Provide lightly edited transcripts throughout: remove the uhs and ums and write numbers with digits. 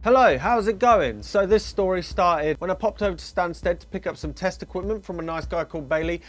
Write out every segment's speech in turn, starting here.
Hello, how's it going? So this story started when I popped over to Stansted to pick up some test equipment from a nice guy called Bailey.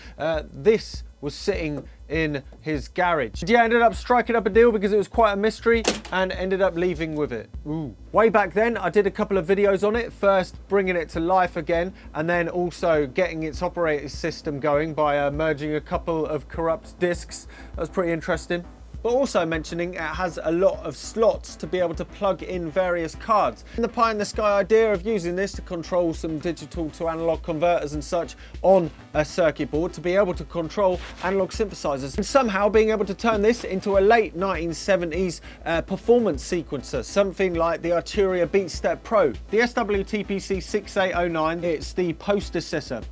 This was sitting in his garage. Yeah, I ended up striking up a deal because it was quite a mystery and ended up leaving with it. Ooh. Way back then, I did a couple of videos on it, first bringing it to life again, and then also getting its operating system going by merging a couple of corrupt disks. That was pretty interesting. But also mentioning it has a lot of slots to be able to plug in various cards. And the pie in the sky idea of using this to control some digital to analog converters and such on a circuit board to be able to control analog synthesizers and somehow being able to turn this into a late 1970s performance sequencer, something like the Arturia BeatStep Pro. The SWTPC 6809, it's the predecessor,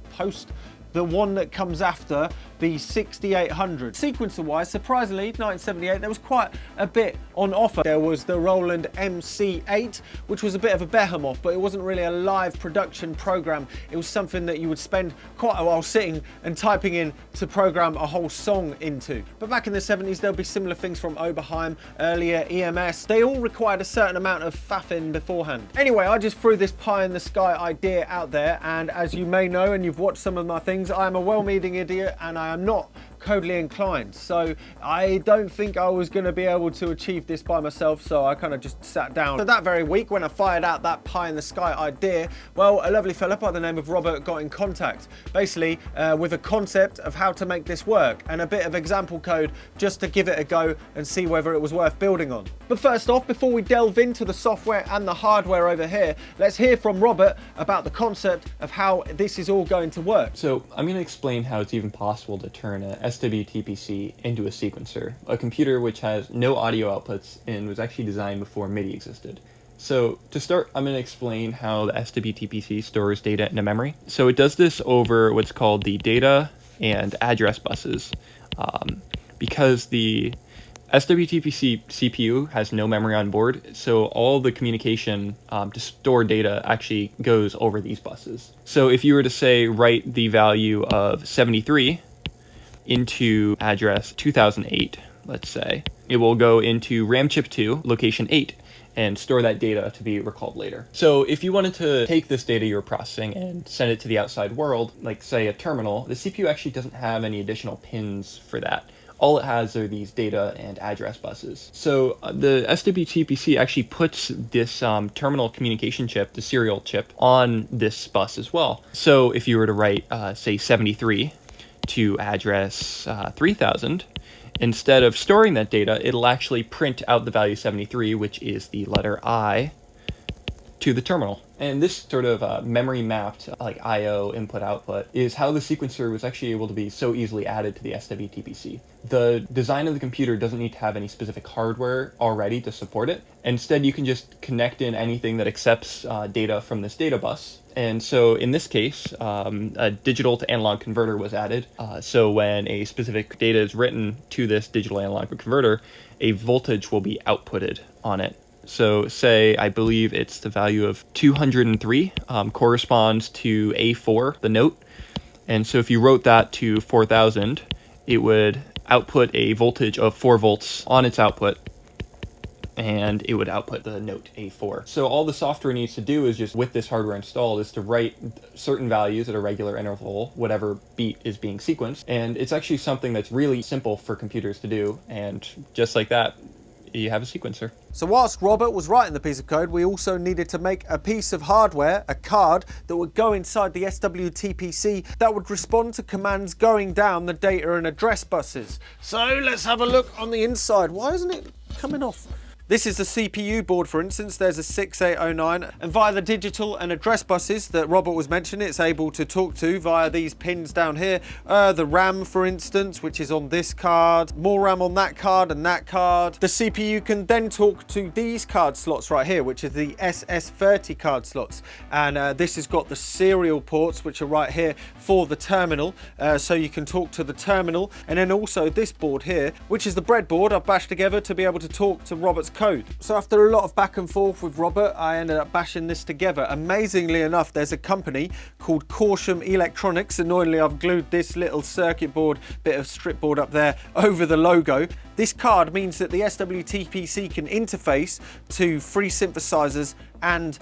the one that comes after the 6800. Sequencer-wise, surprisingly, 1978, there was quite a bit on offer. There was the Roland MC8, which was a bit of a behemoth, but it wasn't really a live production program. It was something that you would spend quite a while sitting and typing in to program a whole song into. But back in the 70s, there'll be similar things from Oberheim, earlier EMS. They all required a certain amount of faffing beforehand. Anyway, I just threw this pie in the sky idea out there, and as you may know, and you've watched some of my things, I am a well-meaning idiot and I am not codely inclined, so I don't think I was going to be able to achieve this by myself, so I kind of just sat down. So that very week when I fired out that pie in the sky idea, well, a lovely fella by the name of Robert got in contact, basically with a concept of how to make this work and a bit of example code just to give it a go and see whether it was worth building on. But first off, before we delve into the software and the hardware over here, let's hear from Robert about the concept of how this is all going to work. So I'm going to explain how it's even possible to turn a SWTPC into a sequencer, a computer which has no audio outputs and was actually designed before MIDI existed. So to start, I'm going to explain how the SWTPC stores data in a memory. So it does this over what's called the data and address buses, because the SWTPC CPU has no memory on board, so all the communication to store data actually goes over these buses. So if you were to say write the value of 73 into address 2008, let's say, it will go into RAM chip 2, location 8, and store that data to be recalled later. So if you wanted to take this data you're processing and send it to the outside world, like say a terminal, the CPU actually doesn't have any additional pins for that. All it has are these data and address buses. So the SWTPC actually puts this terminal communication chip, the serial chip, on this bus as well. So if you were to write, say, 73 to address 3000, instead of storing that data, it'll actually print out the value 73, which is the letter I, to the terminal. And this sort of memory mapped, like I/O input-output, is how the sequencer was actually able to be so easily added to the SWTPC. The design of the computer doesn't need to have any specific hardware already to support it. Instead, you can just connect in anything that accepts data from this data bus. And so in this case, a digital to analog converter was added. So when a specific data is written to this digital analog converter, a voltage will be outputted on it. So say, I believe it's the value of 203 corresponds to A4, the note. And so if you wrote that to 4000, it would output a voltage of 4 volts on its output, and it would output the note A4. So all the software needs to do is just, with this hardware installed, is to write certain values at a regular interval, whatever beat is being sequenced. And it's actually something that's really simple for computers to do. And just like that, you have a sequencer. So whilst Robert was writing the piece of code, we also needed to make a piece of hardware, a card, that would go inside the SWTPC that would respond to commands going down the data and address buses. So let's have a look on the inside. Why isn't it coming off? This is the CPU board, for instance. There's a 6809, and via the digital and address buses that Robert was mentioning, it's able to talk to via these pins down here. The RAM, for instance, which is on this card, more RAM on that card and that card. The CPU can then talk to these card slots right here, which is the SS30 card slots. And this has got the serial ports, which are right here for the terminal. So you can talk to the terminal. And then also this board here, which is the breadboard I've bashed together to be able to talk to Robert's code. So after a lot of back and forth with Robert, I ended up bashing this together. Amazingly enough, there's a company called CORSHAM Electronics. Annoyingly, I've glued this little circuit board, bit of strip board up there over the logo. This card means that the SWTPC can interface to 3 synthesizers and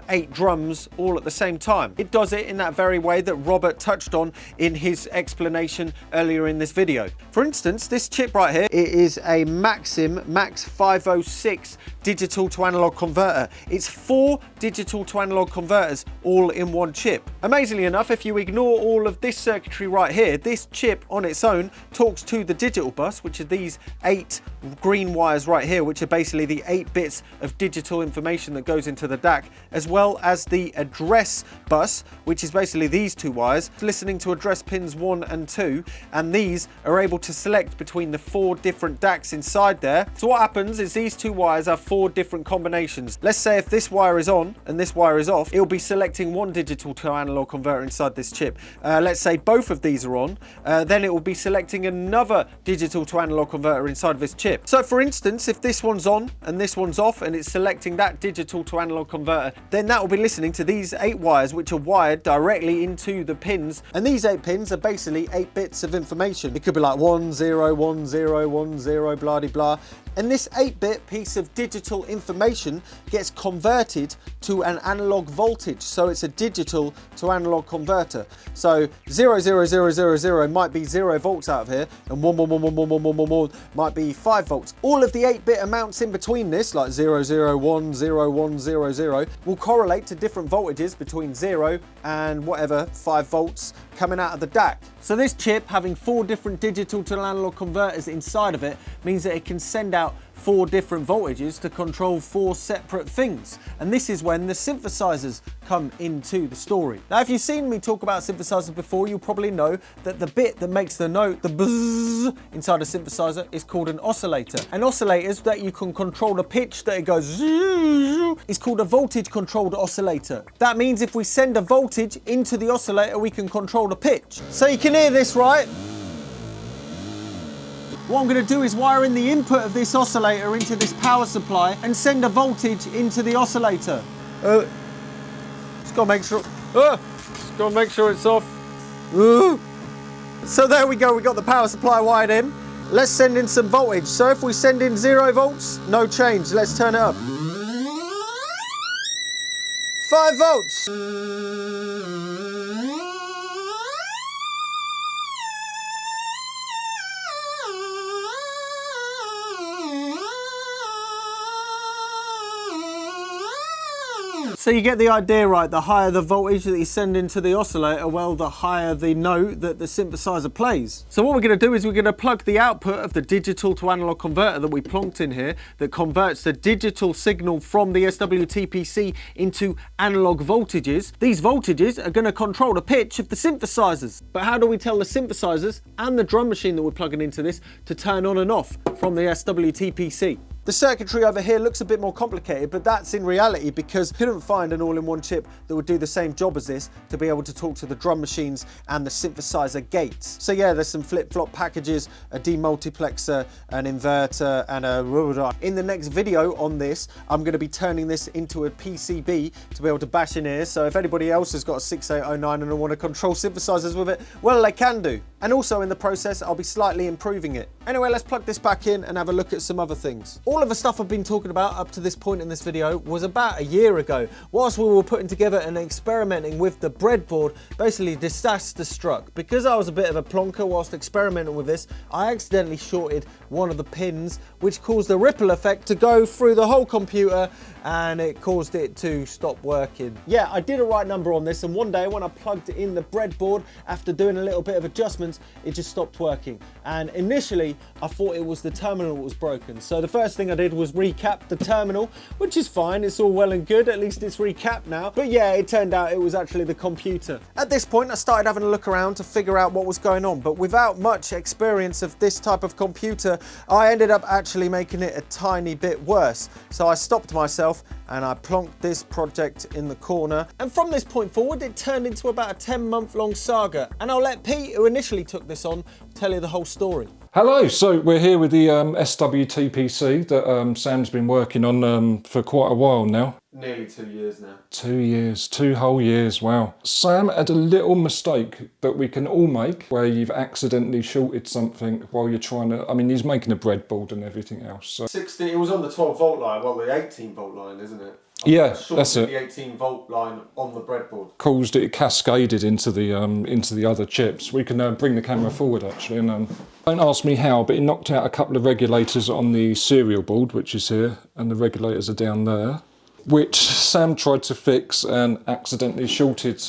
8 drums all at the same time. It does it in that very way that Robert touched on in his explanation earlier in this video. For instance, this chip right here, it is a Maxim Max 506 digital to analog converter. It's 4 digital to analog converters all in one chip. Amazingly enough, if you ignore all of this circuitry right here, this chip on its own talks to the digital bus, which are these 8 green wires right here, which are basically the 8 bits of digital information that goes into the DAC, as well as the address bus, which is basically these 2 wires, listening to address pins 1 and 2, and these are able to select between the 4 different DACs inside there. So what happens is these 2 wires have 4 different combinations. Let's say if this wire is on and this wire is off, it'll be selecting one digital to analog converter inside this chip. Let's say both of these are on, then it will be selecting another digital to analog converter inside of this chip. So for instance, if this one's on and this one's off and it's selecting that digital to analog converter, then that will be listening to these 8 wires, which are wired directly into the pins, and these 8 pins are basically 8 bits of information. It could be like 1 0 1 0 1 0 blah de blah, and this 8-bit piece of digital information gets converted to an analog voltage, so it's a digital to analog converter. So 0 0 0 0 0 might be 0 volts out of here, and 1 1 1 1 1 1 1 1 1 might be 5 volts. All of the 8-bit amounts in between this, like 0 0 1 0 1 0 0, will correlate to different voltages between 0 and whatever 5 volts coming out of the DAC. So this chip, having 4 different digital to analog converters inside of it, means that it can send out 4 different voltages to control 4 separate things. And this is when the synthesizers come into the story. Now, if you've seen me talk about synthesizers before, you'll probably know that the bit that makes the note, the buzz, inside a synthesizer is called an oscillator. And oscillators that you can control the pitch that it goes is called a voltage controlled oscillator. That means if we send a voltage into the oscillator, we can control the pitch. So you can hear this, right? What I'm going to do is wire in the input of this oscillator into this power supply and send a voltage into the oscillator. Just got to make sure it's off. So there we go, we got the power supply wired in. Let's send in some voltage. So if we send in 0 volts, no change. Let's turn it up. 5 volts. So you get the idea, right? The higher the voltage that you send into the oscillator, well, the higher the note that the synthesizer plays. So what we're going to do is we're going to plug the output of the digital to analog converter that we plonked in here, that converts the digital signal from the SWTPC into analog voltages. These voltages are going to control the pitch of the synthesizers. But how do we tell the synthesizers and the drum machine that we're plugging into this to turn on and off from the SWTPC? The circuitry over here looks a bit more complicated, but that's in reality because I couldn't find an all-in-one chip that would do the same job as this to be able to talk to the drum machines and the synthesizer gates. So yeah, there's some flip-flop packages, a demultiplexer, an inverter, and a... In the next video on this, I'm going to be turning this into a PCB to be able to bash in here, so if anybody else has got a 6809 and I want to control synthesizers with it, well, they can do. And also in the process, I'll be slightly improving it. Anyway, let's plug this back in and have a look at some other things. All of the stuff I've been talking about up to this point in this video was about a year ago, whilst we were putting together and experimenting with the breadboard, basically disaster struck. Because I was a bit of a plonker whilst experimenting with this, I accidentally shorted one of the pins, which caused a ripple effect to go through the whole computer, and it caused it to stop working. Yeah, I did a right number on this, and one day when I plugged in the breadboard, after doing a little bit of adjustments, it just stopped working. And initially, I thought it was the terminal that was broken. So the first thing I did was recap the terminal, which is fine, it's all well and good, at least it's recapped now. But yeah, it turned out it was actually the computer. At this point, I started having a look around to figure out what was going on, but without much experience of this type of computer, I ended up actually making it a tiny bit worse. So I stopped myself and I plonked this project in the corner. And from this point forward, it turned into about a 10-month-long saga. And I'll let Pete, who initially took this on, tell you the whole story. Hello, so we're here with the SWTPC that Sam's been working on for quite a while now. Nearly 2 years now. 2 years, 2 whole years, wow. Sam had a little mistake that we can all make where you've accidentally shorted something while you're trying to, I mean, he's making a breadboard and everything else. So. 60, it was on the 12 volt line, well the 18 volt line, isn't it? Yeah, that's it. The 18 volt line on the breadboard. Caused it cascaded into the other chips. We can bring the camera forward actually, and don't ask me how, but it knocked out a couple of regulators on the serial board, which is here, and the regulators are down there, which Sam tried to fix and accidentally shorted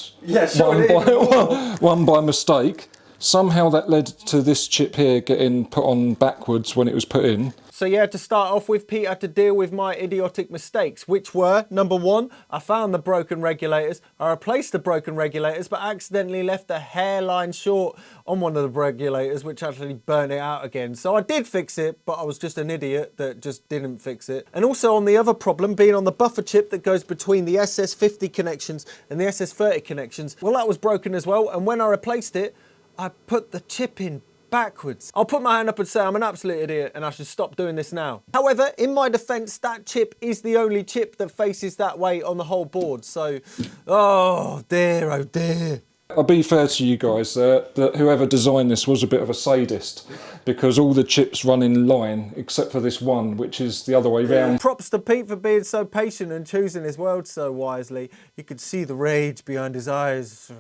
one by mistake. Somehow that led to this chip here getting put on backwards when it was put in. So yeah, to start off with, Pete had to deal with my idiotic mistakes, which were, number one, I found the broken regulators, I replaced the broken regulators, but accidentally left a hairline short on one of the regulators, which actually burnt it out again. So I did fix it, but I was just an idiot that just didn't fix it. And also on the other problem, being on the buffer chip that goes between the SS50 connections and the SS30 connections, well, that was broken as well, and when I replaced it, I put the chip in backwards. I'll put my hand up and say I'm an absolute idiot and I should stop doing this now. However, in my defense, that chip is the only chip that faces that way on the whole board. So, oh dear. I'll be fair to you guys that whoever designed this was a bit of a sadist, because all the chips run in line except for this one, which is the other way round. Props to Pete for being so patient and choosing his world so wisely. You could see the rage behind his eyes.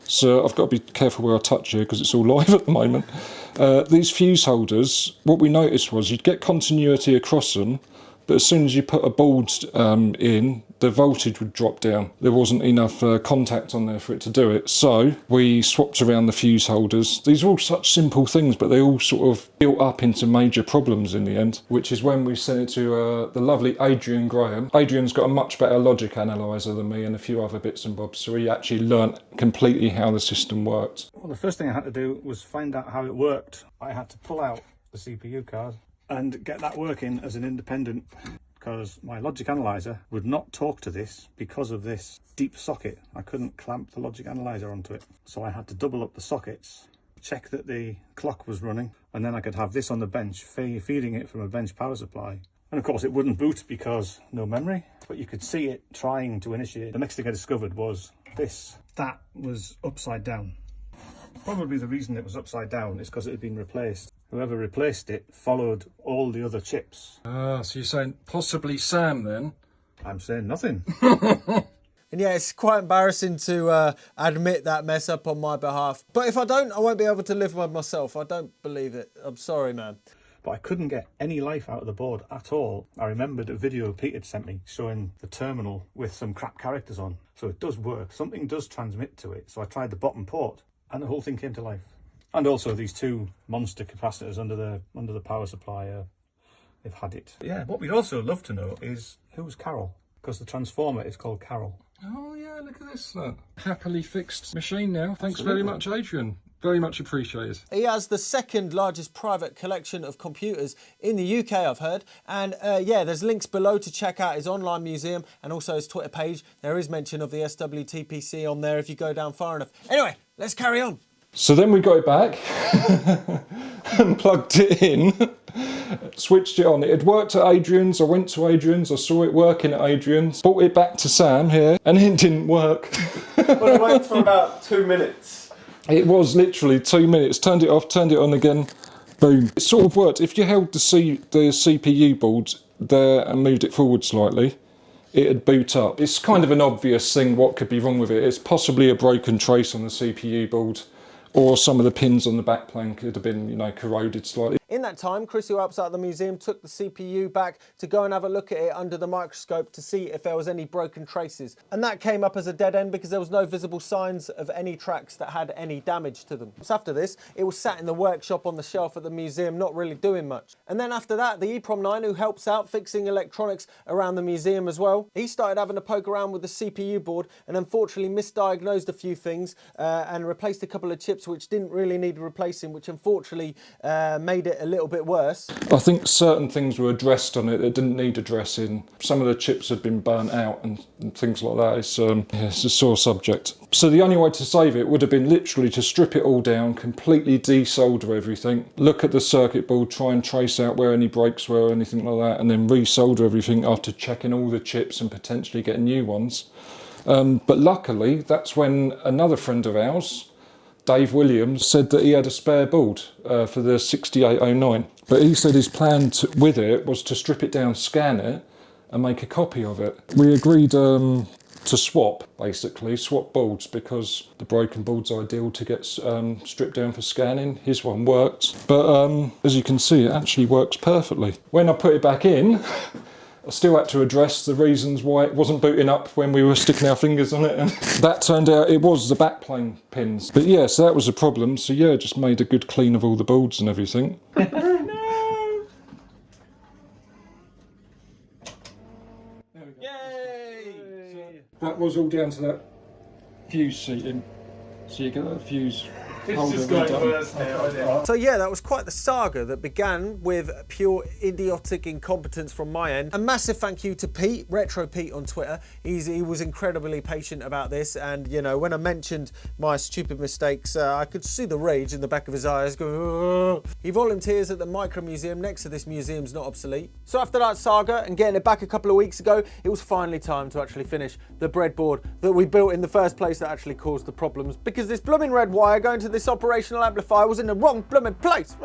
So I've got to be careful where I touch here because it's all live at the moment. These fuse holders, what we noticed was you'd get continuity across them, but as soon as you put a board in, the voltage would drop down. There wasn't enough contact on there for it to do it. So we swapped around the fuse holders. These are all such simple things, but they all sort of built up into major problems in the end, which is when we sent it to the lovely Adrian Graham. Adrian's got a much better logic analyzer than me and a few other bits and bobs, so he actually learnt completely how the system worked. Well, the first thing I had to do was find out how it worked. I had to pull out the CPU card and get that working as an independent, because my logic analyzer would not talk to this because of this deep socket. I couldn't clamp the logic analyzer onto it, so I had to double up the sockets, check that the clock was running, and then I could have this on the bench, feeding it from a bench power supply. And of course it wouldn't boot because no memory, but you could see it trying to initiate. The next thing I discovered was this. That was upside down. Probably the reason it was upside down is because it had been replaced. Whoever replaced it followed all the other chips. Ah, so you're saying possibly Sam then? I'm saying nothing. And yeah, it's quite embarrassing to admit that mess up on my behalf. But if I don't, I won't be able to live with myself. I don't believe it. I'm sorry, man. But I couldn't get any life out of the board at all. I remembered a video Pete had sent me showing the terminal with some crap characters on. So it does work. Something does transmit to it. So I tried the bottom port and the whole thing came to life. And also these two monster capacitors under the power supply, they've had it. Yeah, what we'd also love to know is who's Carol? Because the transformer is called Carol. Oh yeah, look at this. Happily fixed machine now. Thanks very much, Adrian. Very much appreciated. He has the second largest private collection of computers in the UK, I've heard. And yeah, there's links below to check out his online museum and also his Twitter page. There is mention of the SWTPC on there if you go down far enough. Anyway, let's carry on. So then we got it back and plugged it in, switched it on. It had worked at Adrian's. I went to Adrian's, I saw it working at Adrian's, brought it back to Sam here, and it didn't work. Well, it worked for about 2 minutes. It was literally 2 minutes. Turned it off, turned it on again, boom. It sort of worked. If you held the CPU board there and moved it forward slightly, it'd boot up. It's kind of an obvious thing what could be wrong with it. It's possibly a broken trace on the CPU board, or some of the pins on the backplane could have been, you know, corroded slightly. In that time, Chris, who helps out at the museum, took the CPU back to go and have a look at it under the microscope to see if there was any broken traces. And that came up as a dead end because there was no visible signs of any tracks that had any damage to them. So after this, it was sat in the workshop on the shelf at the museum, not really doing much. And then after that, the EEPROM 9, who helps out fixing electronics around the museum as well, he started having a poke around with the CPU board and unfortunately misdiagnosed a few things and replaced a couple of chips chips which didn't really need replacing, which unfortunately made it a little bit worse. I think certain things were addressed on it that didn't need addressing. Some of the chips had been burnt out and things like that. It's a sore subject. So the only way to save it would have been literally to strip it all down, completely desolder everything, look at the circuit board, try and trace out where any breaks were or anything like that, and then resolder everything after checking all the chips and potentially getting new ones. But luckily, that's when another friend of ours, Dave Williams, said that he had a spare board for the 6809. But he said his plan with it was to strip it down, scan it, and make a copy of it. We agreed to swap boards, because the broken board's ideal to get stripped down for scanning. His one worked, but as you can see, it actually works perfectly. When I put it back in, I still had to address the reasons why it wasn't booting up when we were sticking our fingers on it, and that turned out it was the backplane pins. But yeah, so that was a problem. So yeah, just made a good clean of all the boards and everything. That was all down to that fuse seating. So you get that fuse holder redone. So yeah, that was quite the saga that began with pure idiotic incompetence from my end. A massive thank you to Pete, Retro Pete on Twitter. He was incredibly patient about this, and you know, when I mentioned my stupid mistakes, I could see the rage in the back of his eyes go. Ugh. He volunteers at the Micro Museum next to this museum's not obsolete. So after that saga and getting it back a couple of weeks ago, it was finally time to actually finish the breadboard that we built in the first place that actually caused the problems, because this blooming red wire going to this operational amplifier was in the wrong blooming place.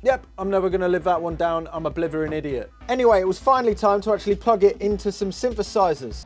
Yep, I'm never gonna live that one down. I'm a blithering idiot. Anyway, it was finally time to actually plug it into some synthesizers.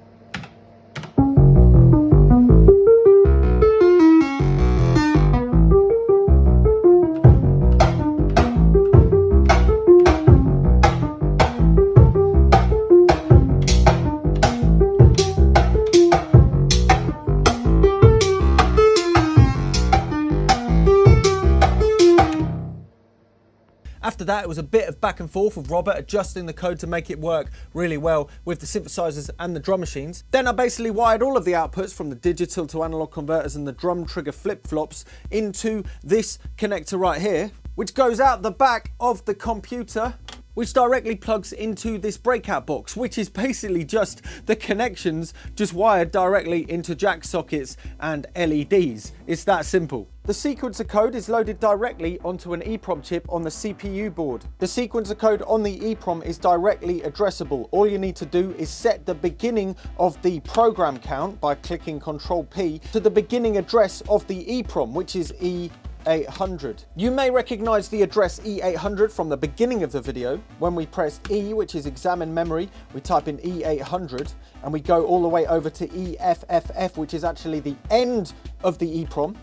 After that, it was a bit of back and forth with Robert adjusting the code to make it work really well with the synthesizers and the drum machines. Then I basically wired all of the outputs from the digital to analog converters and the drum trigger flip-flops into this connector right here, which goes out the back of the computer, which directly plugs into this breakout box, which is basically just the connections just wired directly into jack sockets and LEDs. It's that simple. The sequencer code is loaded directly onto an EEPROM chip on the CPU board. The sequencer code on the EEPROM is directly addressable. All you need to do is set the beginning of the program count by clicking Ctrl P to the beginning address of the EEPROM, which is E800. You may recognize the address E800 from the beginning of the video. When we press E, which is examine memory, we type in E800 and we go all the way over to EFFF, which is actually the end of the EEPROM,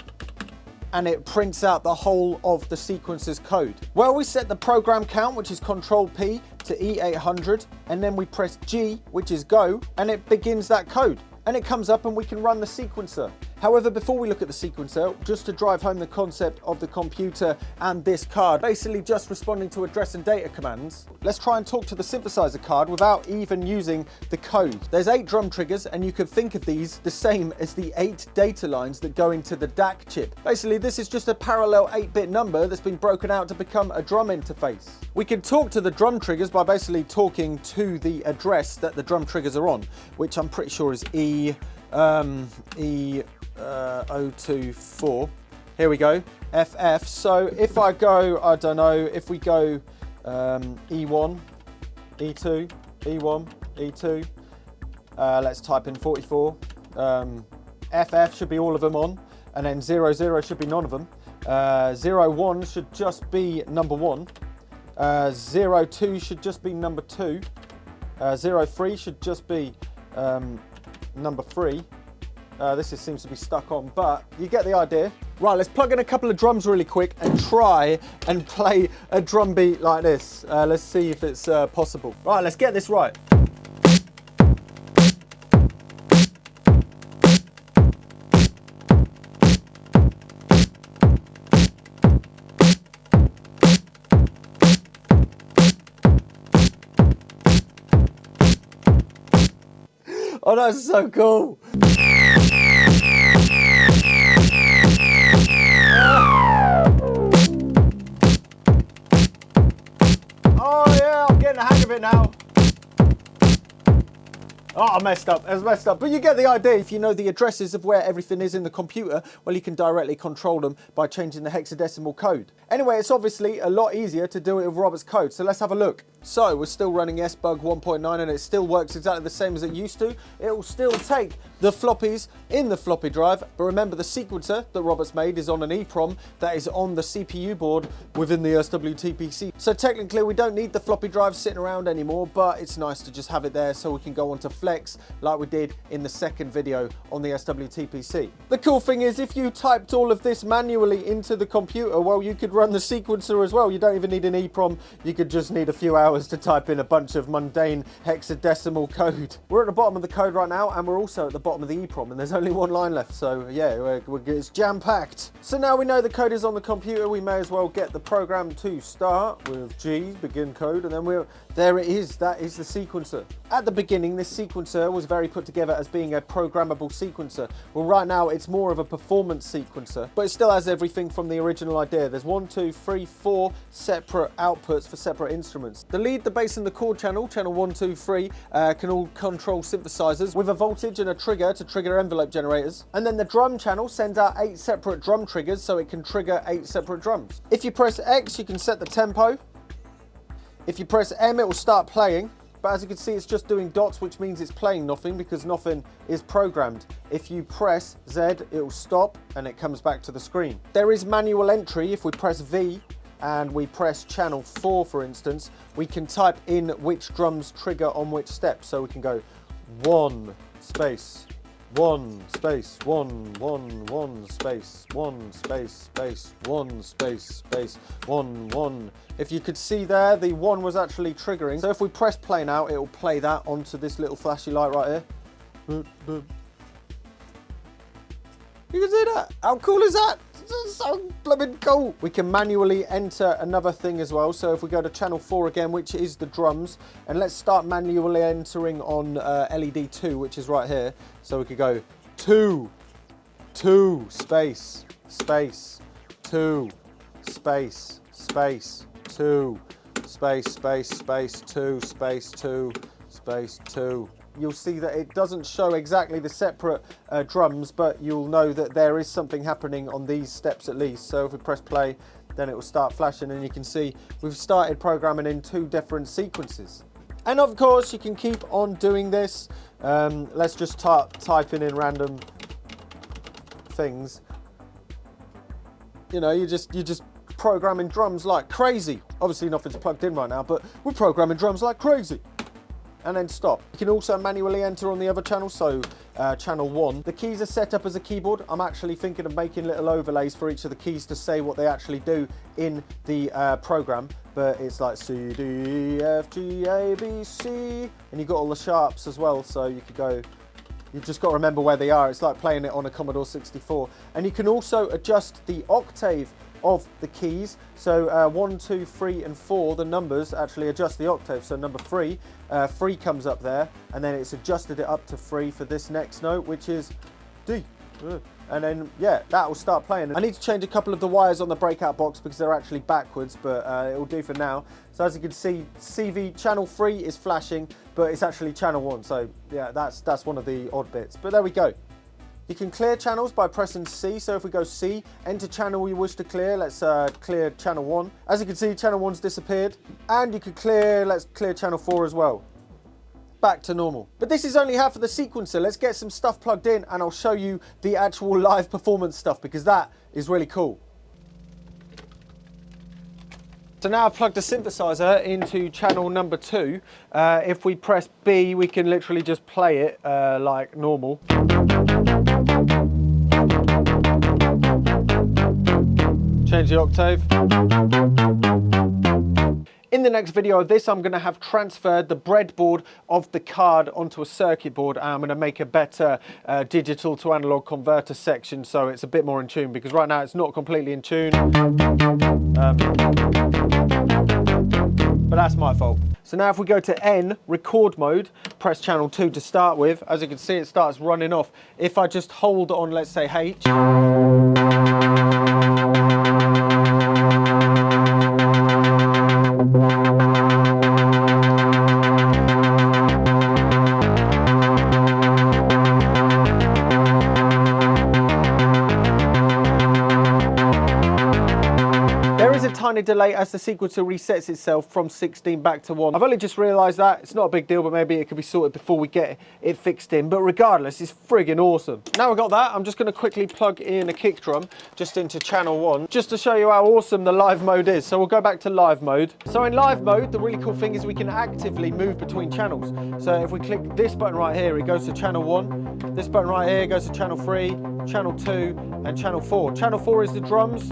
and it prints out the whole of the sequencer's code. Well, we set the program count, which is Ctrl P, to E800, and then we press G, which is go, and it begins that code. And it comes up and we can run the sequencer. However, before we look at the sequencer, just to drive home the concept of the computer and this card, basically just responding to address and data commands, let's try and talk to the synthesizer card without even using the code. There's 8 drum triggers, and you could think of these the same as the 8 data lines that go into the DAC chip. Basically, this is just a parallel 8-bit number that's been broken out to become a drum interface. We can talk to the drum triggers by basically talking to the address that the drum triggers are on, which I'm pretty sure is E024. Here we go, FF. So if I go, I don't know, if we go E1, E2, E1, E2, let's type in 44. FF should be all of them on, and then 00 should be none of them. 01 should just be number 1. 02 should just be number 2. 03 should just be number 3. This seems to be stuck on, but you get the idea. Right, let's plug in a couple of drums really quick and try and play a drum beat like this. Let's see if it's possible. Right, let's get this right. Oh, that's so cool. Oh yeah, I'm getting the hang of it now. Oh, I messed up. It's messed up. But you get the idea. If you know the addresses of where everything is in the computer, well, you can directly control them by changing the hexadecimal code. Anyway, it's obviously a lot easier to do it with Robert's code. So let's have a look. So we're still running SBug 1.9 and it still works exactly the same as it used to. It will still take the floppies in the floppy drive. But remember, the sequencer that Robert's made is on an EEPROM that is on the CPU board within the SWTPC. So technically, we don't need the floppy drive sitting around anymore, but it's nice to just have it there so we can go on to Flex like we did in the second video on the SWTPC. The cool thing is, if you typed all of this manually into the computer, well, you could run the sequencer as well. You don't even need an EEPROM. You could just need a few hours to type in a bunch of mundane hexadecimal code. We're at the bottom of the code right now, and we're also at the bottom of the EEPROM, and there's only one line left, so yeah, it's jam-packed. So now we know the code is on the computer, we may as well get the program to start with G, begin code, and then there it is. That is the sequencer. At the beginning, this sequencer was very put together as being a programmable sequencer. Well, right now it's more of a performance sequencer, but it still has everything from the original idea. There's 1, 2, 3, 4 separate outputs for separate instruments. The lead, the bass, and the chord channel 1, 2, 3, can all control synthesizers with a voltage and a trigger to trigger envelope generators. And then the drum channel sends out 8 separate drum triggers, so it can trigger 8 separate drums. If you press X, you can set the tempo. If you press M, it will start playing. But as you can see, it's just doing dots, which means it's playing nothing because nothing is programmed. If you press Z, it will stop and it comes back to the screen. There is manual entry. If we press V and we press channel 4, for instance, we can type in which drums trigger on which step. So we can go 1 space, 1 space, 1, 1, 1 space, 1 space, space, 1 space, space, 1, 1. If you could see there, the 1 was actually triggering. So if we press play now, it will play that onto this little flashy light right here. You can see that. How cool is that? It's so blooming cool. We can manually enter another thing as well. So if we go to channel 4 again, which is the drums, and let's start manually entering on LED 2, which is right here. So we could go 2, 2, space, space, 2, space, space, 2, space, space, space, 2, space, 2, space, 2. You'll see that it doesn't show exactly the separate drums, but you'll know that there is something happening on these steps at least. So if we press play, then it will start flashing, and you can see we've started programming in 2 different sequences. And of course, you can keep on doing this. Let's just type in random things. You know, you just programming drums like crazy. Obviously nothing's plugged in right now, but we're programming drums like crazy. And then stop. You can also manually enter on the other channel, so channel 1. The keys are set up as a keyboard. I'm actually thinking of making little overlays for each of the keys to say what they actually do in the program. But it's like C, D, F, G, A, B, C, and you've got all the sharps as well, so you could go, you've just got to remember where they are. It's like playing it on a Commodore 64. And you can also adjust the octave of the keys. So 1, 2, 3, and 4, the numbers actually adjust the octave. So number 3, 3 comes up there, and then it's adjusted it up to 3 for this next note, which is D. And then, yeah, that will start playing. I need to change a couple of the wires on the breakout box because they're actually backwards, but it will do for now. So as you can see, CV channel 3 is flashing, but it's actually channel 1. So yeah, that's one of the odd bits. But there we go. You can clear channels by pressing C. So if we go C, enter channel you wish to clear. Let's clear channel 1. As you can see, channel 1's disappeared. And you could let's clear channel 4 as well. Back to normal. But this is only half of the sequencer. Let's get some stuff plugged in and I'll show you the actual live performance stuff because that is really cool. So now I've plugged a synthesizer into channel number 2. If we press B, we can literally just play it like normal. Change the octave. In the next video of this, I'm going to have transferred the breadboard of the card onto a circuit board, and I'm going to make a better digital to analog converter section so it's a bit more in tune, because right now it's not completely in tune. But that's my fault. So now if we go to N, record mode, press channel 2 to start with, as you can see it starts running off. If I just hold on, let's say H, tiny delay as the sequencer resets itself from 16 back to 1. I've only just realised that. It's not a big deal, but maybe it could be sorted before we get it fixed in. But regardless, it's friggin' awesome. Now we've got that, I'm just going to quickly plug in a kick drum just into channel 1, just to show you how awesome the live mode is. So we'll go back to live mode. So in live mode, the really cool thing is we can actively move between channels. So if we click this button right here, it goes to channel 1. This button right here goes to channel 3, channel 2, and channel 4. Channel 4 is the drums.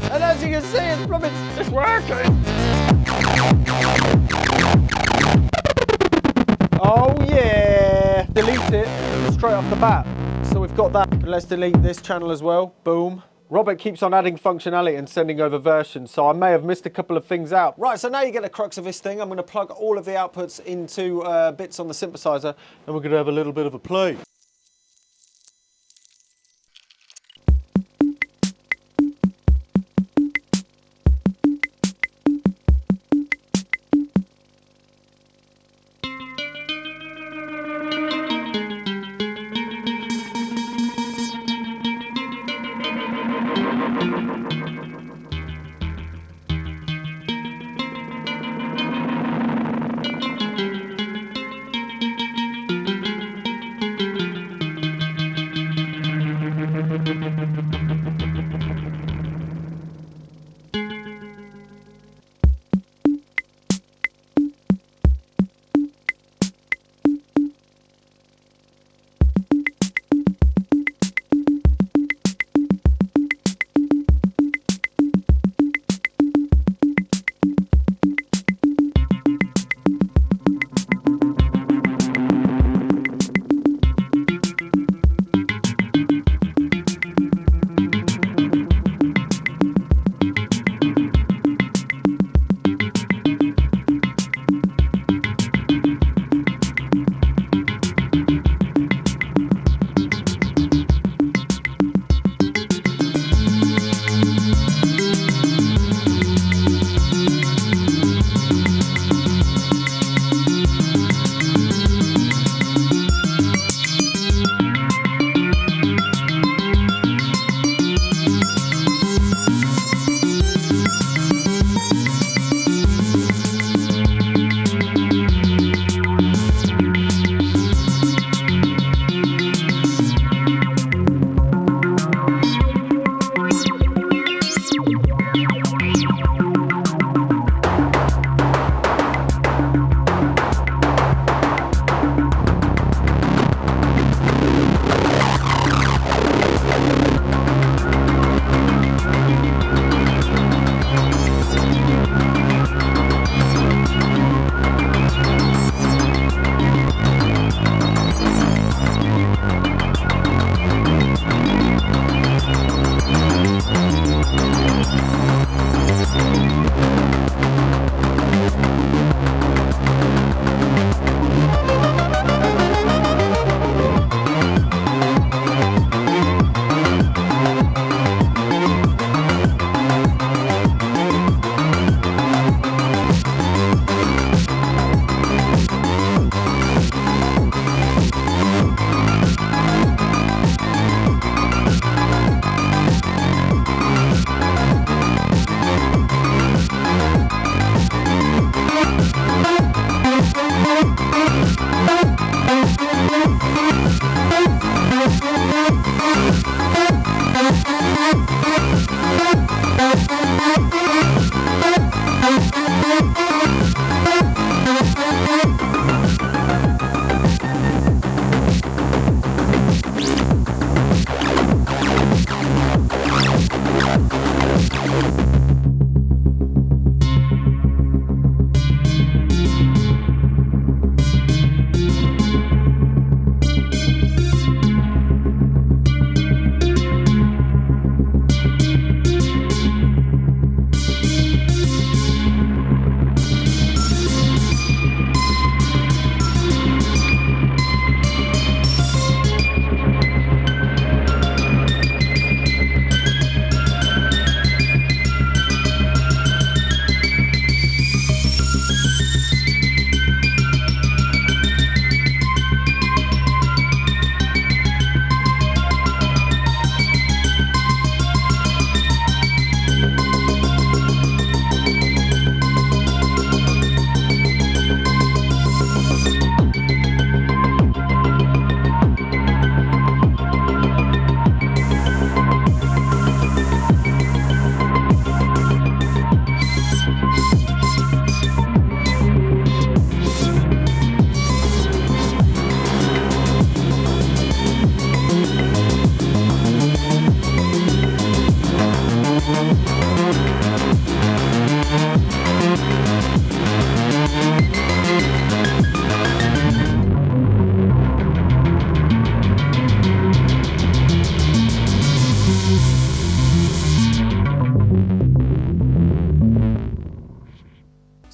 And as you can see, it's working. Oh yeah! Delete it straight off the bat. So we've got that. Let's delete this channel as well. Boom. Robert keeps on adding functionality and sending over versions, so I may have missed a couple of things out. Right, so now you get the crux of this thing. I'm going to plug all of the outputs into bits on the synthesizer, and we're going to have a little bit of a play.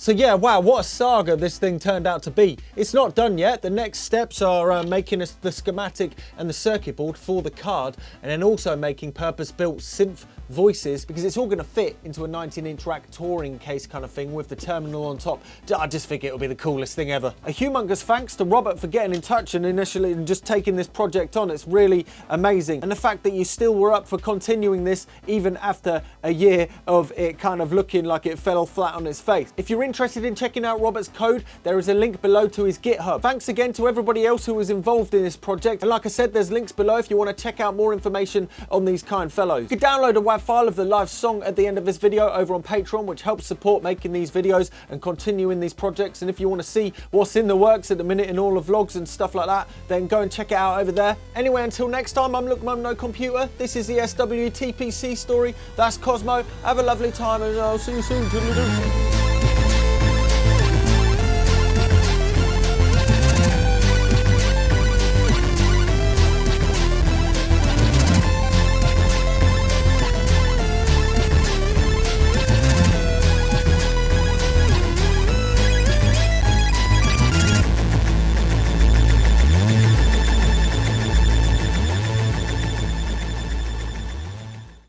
So yeah, wow, what a saga this thing turned out to be. It's not done yet. The next steps are making us the schematic and the circuit board for the card, and then also making purpose-built synth voices, because it's all going to fit into a 19-inch rack touring case kind of thing with the terminal on top. I just think it'll be the coolest thing ever. A humongous thanks to Robert for getting in touch and initially just taking this project on. It's really amazing. And the fact that you still were up for continuing this even after a year of it kind of looking like it fell flat on its face. If you're interested in checking out Robert's code, there is a link below to his GitHub. Thanks again to everybody else who was involved in this project. And like I said, there's links below if you want to check out more information on these kind fellows. You can download a WAV file of the live song at the end of this video over on Patreon, which helps support making these videos and continuing these projects. And if you want to see what's in the works at the minute in all the vlogs and stuff like that, then go and check it out over there. Anyway, until next time, I'm Look Mum No Computer. This is the SWTPC story. That's Cosmo. Have a lovely time and I'll see you soon. Toodaloo.